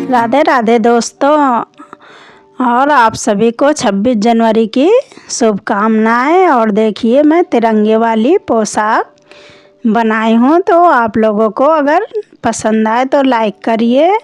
राधे राधे दोस्तों, और आप सभी को 26 जनवरी की शुभकामनाएं। और देखिए मैं तिरंगे वाली पोशाक बनाई हूँ, तो आप लोगों को अगर पसंद आए तो लाइक करिए,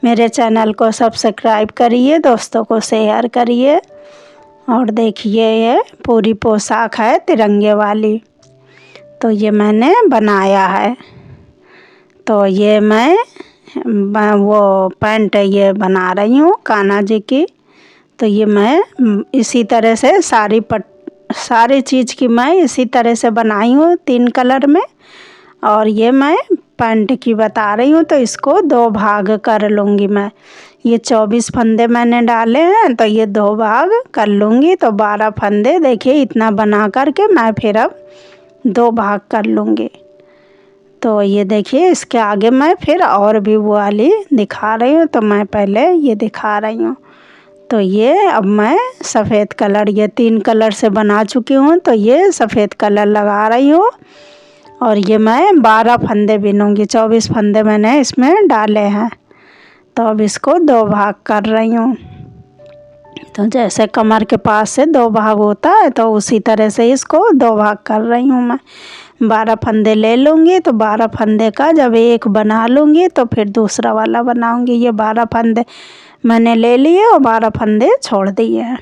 मेरे चैनल को सब्सक्राइब करिए, दोस्तों को शेयर करिए। और देखिए ये पूरी पोशाक है तिरंगे वाली, तो ये मैंने बनाया है। तो ये मैं वो पैंट ये बना रही हूँ कान्हा जी की। तो ये मैं इसी तरह से सारी चीज़ की मैं इसी तरह से बनाई हूँ 3 कलर में। और ये मैं पैंट की बता रही हूँ, तो इसको 2 भाग कर लूँगी मैं। ये 24 फंदे मैंने डाले हैं, तो ये 2 भाग कर लूँगी, तो 12 फंदे देखिए इतना बना करके मैं फिर अब 2 भाग कर लूँगी। तो ये देखिए इसके आगे मैं फिर और भी वो वाली दिखा रही हूँ, तो मैं पहले ये दिखा रही हूँ। तो ये अब मैं सफ़ेद कलर ये 3 कलर से बना चुकी हूँ, तो ये सफ़ेद कलर लगा रही हूँ। और ये मैं 12 फंदे बिनूँगी, 24 फंदे मैंने इसमें डाले हैं। तो अब इसको 2 भाग कर रही हूँ। तो जैसे कमर के पास से 2 भाग होता है, तो उसी तरह से इसको 2 भाग कर रही हूँ मैं। 12 फंदे ले लूँगी, तो 12 फंदे का जब एक बना लूँगी तो फिर दूसरा वाला बनाऊँगी। ये 12 फंदे मैंने ले लिए और 12 फंदे छोड़ दिए हैं।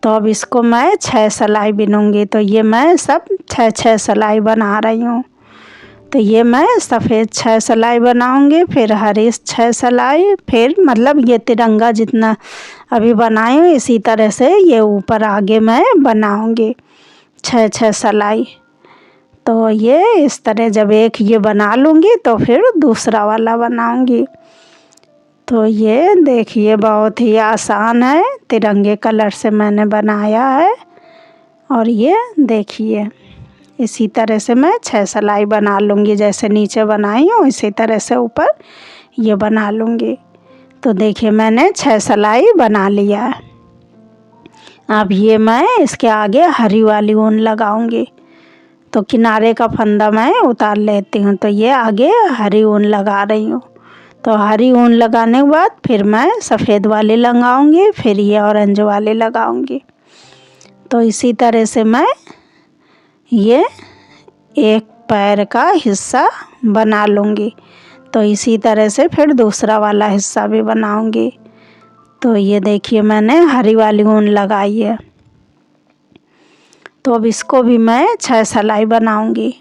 तो अब इसको मैं 6 सिलाई बिनूँगी, तो ये मैं सब 6 सिलाई बना रही हूँ। तो ये मैं सफ़ेद 6 सिलाई बनाऊँगी, फिर हरी 6 सिलाई, फिर मतलब ये तिरंगा जितना अभी बनाई हूँ इसी तरह से ये ऊपर आगे मैं बनाऊँगी 6 सिलाई। तो ये इस तरह जब एक ये बना लूँगी तो फिर दूसरा वाला बनाऊँगी। तो ये देखिए बहुत ही आसान है, तिरंगे कलर से मैंने बनाया है। और ये देखिए इसी तरह से मैं 6 सिलाई बना लूँगी, जैसे नीचे बनाई हूँ इसी तरह से ऊपर ये बना लूँगी। तो देखिए मैंने 6 सिलाई बना लिया है। अब ये मैं इसके आगे हरी वाली ऊन लगाऊँगी, तो किनारे का फंदा मैं उतार लेती हूँ। तो ये आगे हरी ऊन लगा रही हूँ। तो हरी ऊन लगाने के बाद फिर मैं सफ़ेद वाली लगाऊंगी, फिर ये ऑरेंज वाली लगाऊंगी। तो इसी तरह से मैं ये एक पैर का हिस्सा बना लूँगी, तो इसी तरह से फिर दूसरा वाला हिस्सा भी बनाऊंगी। तो ये देखिए मैंने हरी वाली ऊन लगाई है। तो अब इसको भी मैं 6 सिलाई बनाऊंगी।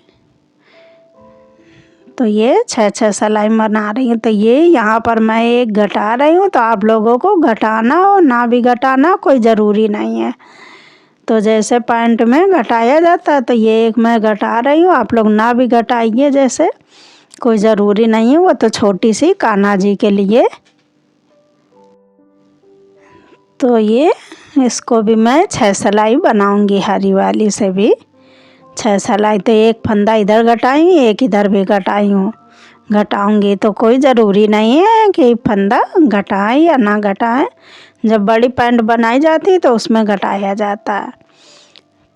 तो ये 6 सिलाई बना रही हूँ। तो ये यहाँ पर मैं एक घटा रही हूँ, तो आप लोगों को घटाना और ना भी घटाना कोई ज़रूरी नहीं है। तो जैसे पैंट में घटाया जाता है, तो ये एक मैं घटा रही हूँ, आप लोग ना भी घटाइए, जैसे कोई ज़रूरी नहीं है, वो तो छोटी सी कान्हा जी के लिए। तो ये इसको भी मैं 6 सिलाई बनाऊँगी, हरी वाली से भी 6 सिलाई। तो एक फंदा इधर घटाई, एक इधर भी घटाई हूँ, घटाऊँगी। तो कोई ज़रूरी नहीं है कि फंदा घटाएं या ना घटाएं, जब बड़ी पैंट बनाई जाती है तो उसमें घटाया जाता है।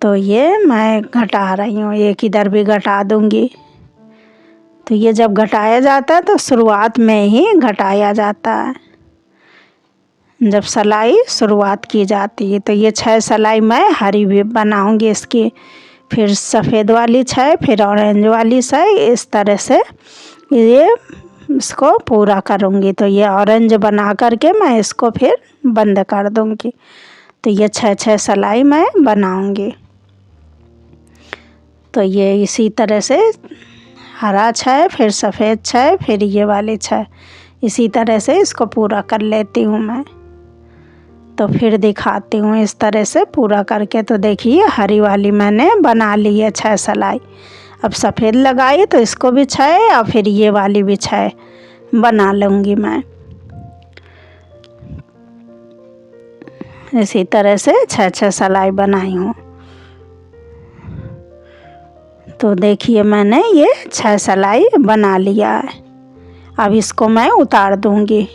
तो ये मैं घटा रही हूँ, एक इधर भी घटा दूँगी। तो ये जब घटाया जाता है तो शुरुआत में ही घटाया जाता है, जब सिलाई शुरुआत की जाती है। तो ये 6 सिलाई मैं हरी भी बनाऊँगी इसकी, फिर सफ़ेद वाली 6, फिर ऑरेंज वाली 6, इस तरह से ये इसको पूरा करूँगी। तो ये ऑरेंज बना करके मैं इसको फिर बंद कर दूँगी। तो ये 6 सिलाई मैं बनाऊँगी। तो ये इसी तरह से हरा 6, फिर सफ़ेद 6, फिर ये वाली 6, इसी तरह से इसको पूरा कर लेती हूँ मैं। तो फिर दिखाती हूँ इस तरह से पूरा करके। तो देखिए हरी वाली मैंने बना ली है 6 सिलाई। अब सफ़ेद लगाई तो इसको भी 6 और फिर ये वाली भी 6 बना लूँगी मैं। इसी तरह से 6 सिलाई बनाई हूँ। तो देखिए मैंने ये 6 सिलाई बना लिया है। अब इसको मैं उतार दूँगी।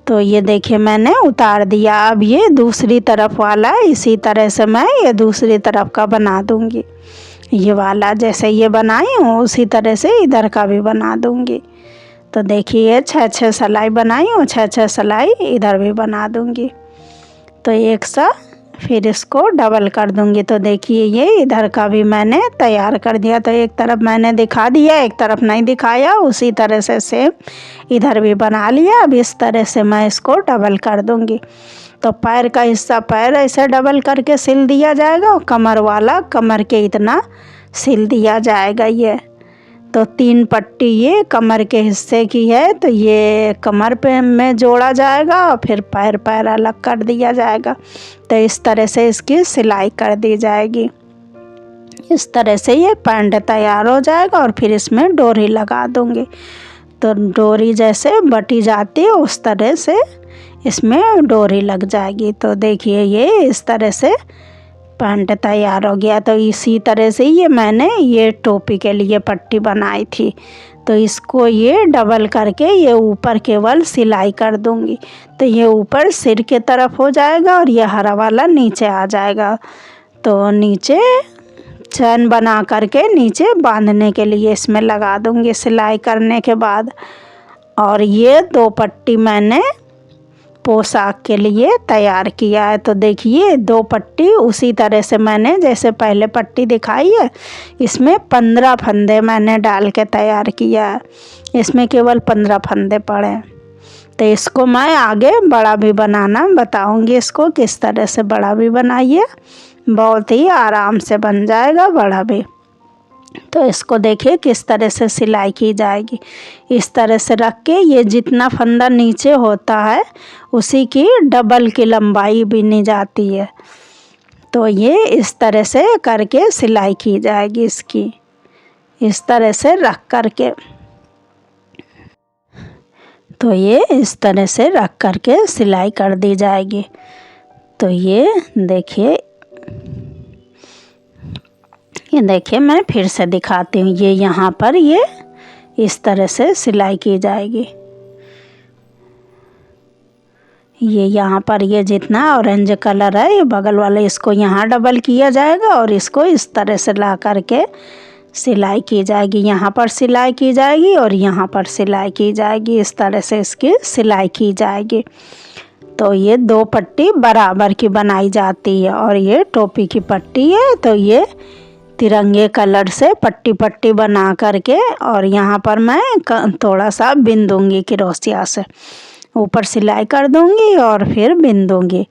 तो ये देखिए मैंने उतार दिया। अब ये दूसरी तरफ वाला इसी तरह से मैं ये दूसरी तरफ का बना दूँगी। ये वाला जैसे ये बनाई हूँ उसी तरह से इधर का भी बना दूँगी। तो देखिए 6 सिलाई बनाई हूँ, 6 सिलाई इधर भी बना दूँगी। तो एक सा फिर इसको डबल कर दूँगी। तो देखिए ये इधर का भी मैंने तैयार कर दिया। तो एक तरफ मैंने दिखा दिया, एक तरफ नहीं दिखाया, उसी तरह से सेम इधर भी बना लिया। अब इस तरह से मैं इसको डबल कर दूँगी। तो पैर का हिस्सा पैर ऐसे डबल करके सिल दिया जाएगा और कमर वाला कमर के इतना सिल दिया जाएगा। ये तो 3 पट्टी ये कमर के हिस्से की है, तो ये कमर पे में जोड़ा जाएगा और फिर पैर अलग कर दिया जाएगा। तो इस तरह से इसकी सिलाई कर दी जाएगी। इस तरह से ये पैंट तैयार हो जाएगा और फिर इसमें डोरी लगा दूँगी। तो डोरी जैसे बटी जाती है उस तरह से इसमें डोरी लग जाएगी। तो देखिए ये इस तरह से पैंट तैयार हो गया। तो इसी तरह से ये मैंने ये टोपी के लिए पट्टी बनाई थी। तो इसको ये डबल करके ये ऊपर केवल सिलाई कर दूंगी। तो ये ऊपर सिर के तरफ हो जाएगा और ये हरा वाला नीचे आ जाएगा। तो नीचे चैन बना करके नीचे बांधने के लिए इसमें लगा दूंगी सिलाई करने के बाद। और ये 2 पट्टी मैंने पोशाक के लिए तैयार किया है। तो देखिए 2 पट्टी उसी तरह से मैंने जैसे पहले पट्टी दिखाई है, इसमें 15 फंदे मैंने डाल के तैयार किया है। इसमें केवल 15 फंदे पड़े। तो इसको मैं आगे बड़ा भी बनाना बताऊंगी, इसको किस तरह से बड़ा भी बनाइए, बहुत ही आराम से बन जाएगा बड़ा भी। तो इसको देखिए किस तरह से सिलाई की जाएगी। इस तरह से रख के ये जितना फंदा नीचे होता है उसी की डबल की लंबाई बिनी जाती है। तो ये इस तरह से करके सिलाई की जाएगी इसकी, इस तरह से रख करके। तो ये इस तरह से रख करके सिलाई कर दी जाएगी। तो ये देखिए मैं फिर से दिखाती हूँ। ये यहाँ पर ये इस तरह से सिलाई की जाएगी। ये यहाँ पर ये जितना ऑरेंज कलर है ये बगल वाले इसको यहाँ डबल किया जाएगा और इसको इस तरह से ला करके सिलाई की जाएगी। यहाँ पर सिलाई की जाएगी और यहाँ पर सिलाई की जाएगी। इस तरह से इसकी सिलाई की जाएगी। तो ये 2 पट्टी बराबर की बनाई जाती है और ये टोपी की पट्टी है। तो ये तिरंगे कलर से पट्टी पट्टी बना करके और यहाँ पर मैं थोड़ा सा बिन दूँगी क्रोशिया से, ऊपर सिलाई कर दूँगी और फिर बिन दूँगी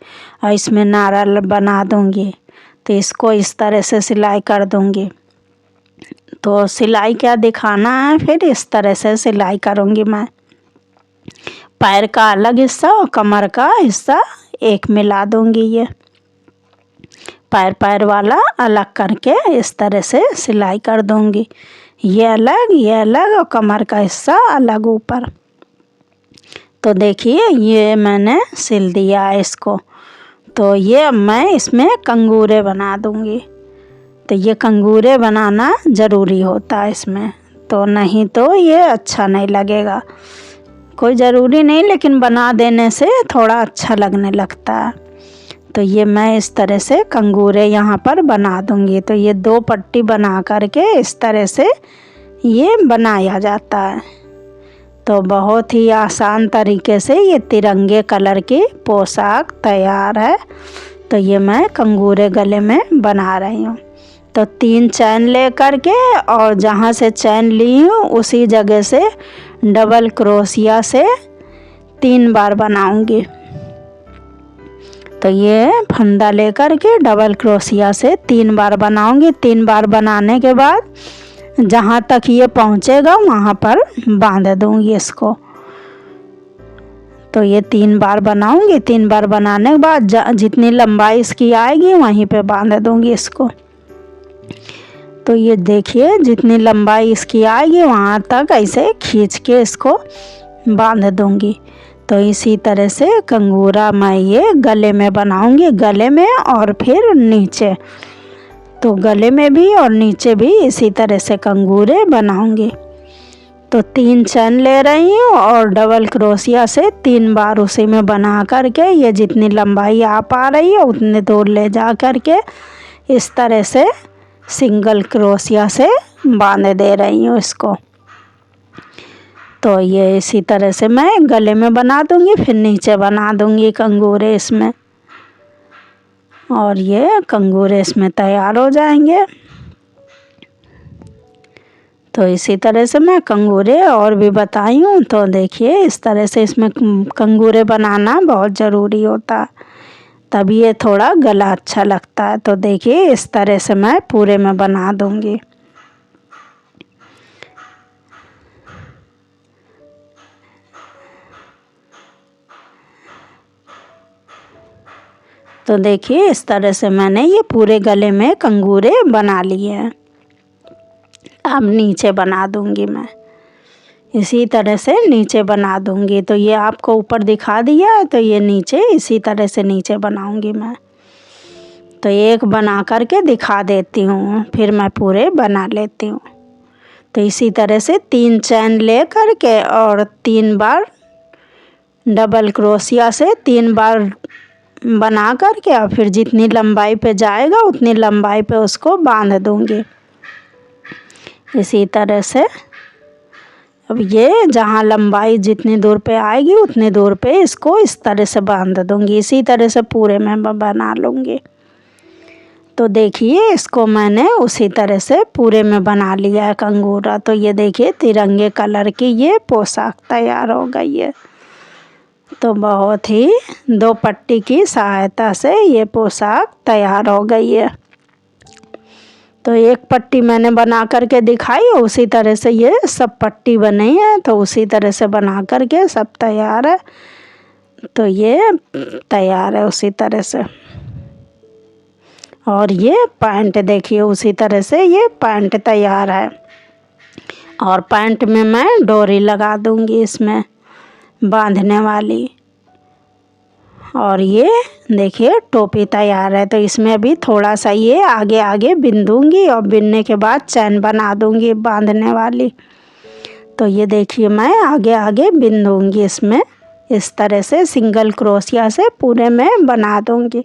और इसमें नारा बना दूँगी। तो इसको इस तरह से सिलाई कर दूँगी। तो सिलाई क्या दिखाना है, फिर इस तरह से सिलाई करूँगी मैं। पैर का अलग हिस्सा और कमर का हिस्सा एक मिला दूँगी। ये पैर वाला अलग करके इस तरह से सिलाई कर दूँगी। ये अलग और कमर का हिस्सा अलग ऊपर। तो देखिए ये मैंने सिल दिया है इसको। तो ये अब मैं इसमें कंगूरे बना दूँगी। तो ये कंगूरे बनाना ज़रूरी होता है इसमें, तो नहीं तो ये अच्छा नहीं लगेगा। कोई ज़रूरी नहीं, लेकिन बना देने से थोड़ा अच्छा लगने लगता है। तो ये मैं इस तरह से कंगूरे यहाँ पर बना दूँगी। तो ये 2 पट्टी बना करके इस तरह से ये बनाया जाता है। तो बहुत ही आसान तरीके से ये तिरंगे कलर की पोशाक तैयार है। तो ये मैं कंगूरे गले में बना रही हूँ। तो 3 चैन ले करके और जहाँ से चैन ली हूँ उसी जगह से डबल क्रोशिया से 3 बार बनाऊँगी। तो ये फंदा लेकर के डबल क्रोशिया से 3 बार बनाऊंगी। 3 बार बनाने के बाद जहाँ तक ये पहुँचेगा वहाँ पर बांध दूंगी इसको। तो ये 3 बार बनाऊंगी। 3 बार बनाने के बाद जितनी लंबाई इसकी आएगी वहीं पे बांध दूंगी इसको। तो ये देखिए जितनी लंबाई इसकी आएगी वहाँ तक ऐसे खींच के इसको बांध दूंगी। तो इसी तरह से कंगूरा मैं ये गले में बनाऊंगी, गले में और फिर नीचे। तो गले में भी और नीचे भी इसी तरह से कंगूरे बनाऊंगी। तो 3 चैन ले रही हूँ और डबल क्रोशिया से 3 बार उसी में बना करके ये जितनी लंबाई आ पा रही है उतने दूर ले जा करके इस तरह से सिंगल क्रोशिया से बांध दे रही हूँ इसको। तो ये इसी तरह से मैं गले में बना दूंगी, फिर नीचे बना दूंगी कंगूरे इसमें, और ये कंगूरे इसमें तैयार हो जाएंगे। तो इसी तरह से मैं कंगूरे और भी बताई हूँ। तो देखिए इस तरह से इसमें कंगूरे बनाना बहुत ज़रूरी होता है, तभी ये थोड़ा गला अच्छा लगता है। तो देखिए इस तरह से मैं पूरे में बना दूंगी। तो देखिए इस तरह से मैंने ये पूरे गले में कंगूरे बना लिए हैं। अब नीचे बना दूंगी मैं, इसी तरह से नीचे बना दूंगी। तो ये आपको ऊपर दिखा दिया है, तो ये नीचे इसी तरह से नीचे बनाऊंगी मैं। तो एक बना करके दिखा देती हूँ, फिर मैं पूरे बना लेती हूँ। तो इसी तरह से 3 चैन ले करके और 3 बार डबल क्रोशिया से 3 बार बना करके, और फिर जितनी लंबाई पे जाएगा उतनी लंबाई पे उसको बांध दूंगी इसी तरह से। अब ये जहाँ लंबाई जितनी दूर पे आएगी उतनी दूर पे इसको इस तरह से बांध दूंगी। इसी तरह से पूरे में बना लूँगी। तो देखिए इसको मैंने उसी तरह से पूरे में बना लिया है कंगूरा। तो ये देखिए तिरंगे कलर की ये पोशाक तैयार हो गई है। तो बहुत ही 2 पट्टी की सहायता से ये पोशाक तैयार हो गई है। तो एक पट्टी मैंने बना करके दिखाई, उसी तरह से ये सब पट्टी बनी है। तो उसी तरह से बना करके सब तैयार है। तो ये तैयार है उसी तरह से। और ये पैंट देखिए उसी तरह से ये पैंट तैयार है। और पैंट में मैं डोरी लगा दूंगी इसमें बांधने वाली। और ये देखिए टोपी तैयार है। तो इसमें भी थोड़ा सा ये आगे आगे बिंदूंगी और बिनने के बाद चैन बना दूंगी बांधने वाली। तो ये देखिए मैं आगे आगे बिंदूंगी इसमें, इस तरह से सिंगल क्रोशिया से पूरे में बना दूंगी।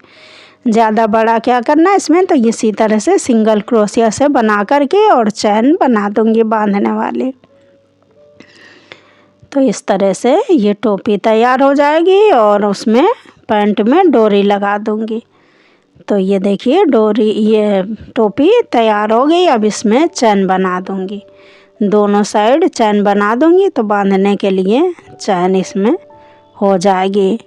ज़्यादा बड़ा क्या करना इसमें, तो इसी तरह से सिंगल क्रोशिया से बना करके और चैन बना दूंगी बांधने वाली। तो इस तरह से ये टोपी तैयार हो जाएगी और उसमें पैंट में डोरी लगा दूंगी। तो ये देखिए डोरी, ये टोपी तैयार हो गई। अब इसमें चैन बना दूंगी, दोनों साइड चैन बना दूंगी। तो बांधने के लिए चैन इसमें हो जाएगी।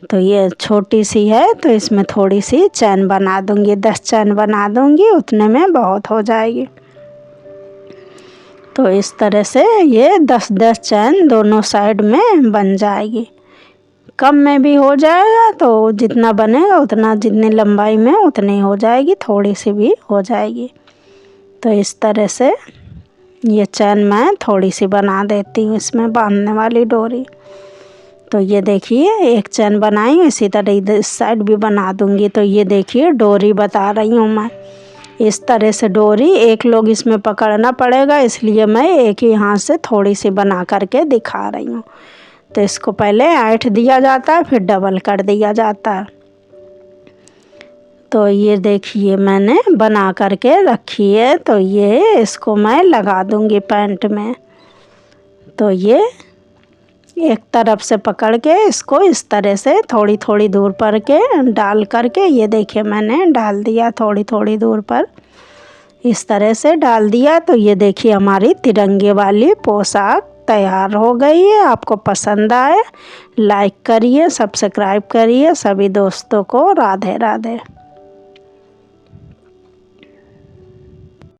तो ये छोटी सी है तो इसमें थोड़ी सी चैन बना दूंगी, 10 चैन बना दूंगी, उतने में बहुत हो जाएगी। तो इस तरह से ये 10-10 चैन दोनों साइड में बन जाएगी। कम में भी हो जाएगा, तो जितना बनेगा उतना, जितनी लंबाई में उतनी हो जाएगी, थोड़ी सी भी हो जाएगी। तो इस तरह से ये चैन मैं थोड़ी सी बना देती हूँ इसमें बांधने वाली डोरी। तो ये देखिए एक चैन बनाई, इसी तरह इधर इस साइड भी बना दूंगी। तो ये देखिए डोरी बता रही हूँ मैं, इस तरह से डोरी एक लोग इसमें पकड़ना पड़ेगा, इसलिए मैं एक ही हाथ से थोड़ी सी बना करके दिखा रही हूँ। तो इसको पहले ऐंठ दिया जाता है, फिर डबल कर दिया जाता है। तो ये देखिए मैंने बना करके रखी है। तो ये इसको मैं लगा दूंगी पैंट में। तो ये एक तरफ से पकड़ के इसको इस तरह से थोड़ी थोड़ी दूर पर के डाल करके, ये देखिए मैंने डाल दिया थोड़ी थोड़ी दूर पर, इस तरह से डाल दिया। तो ये देखिए हमारी तिरंगे वाली पोशाक तैयार हो गई है। आपको पसंद आए लाइक करिए, सब्सक्राइब करिए। सभी दोस्तों को राधे राधे।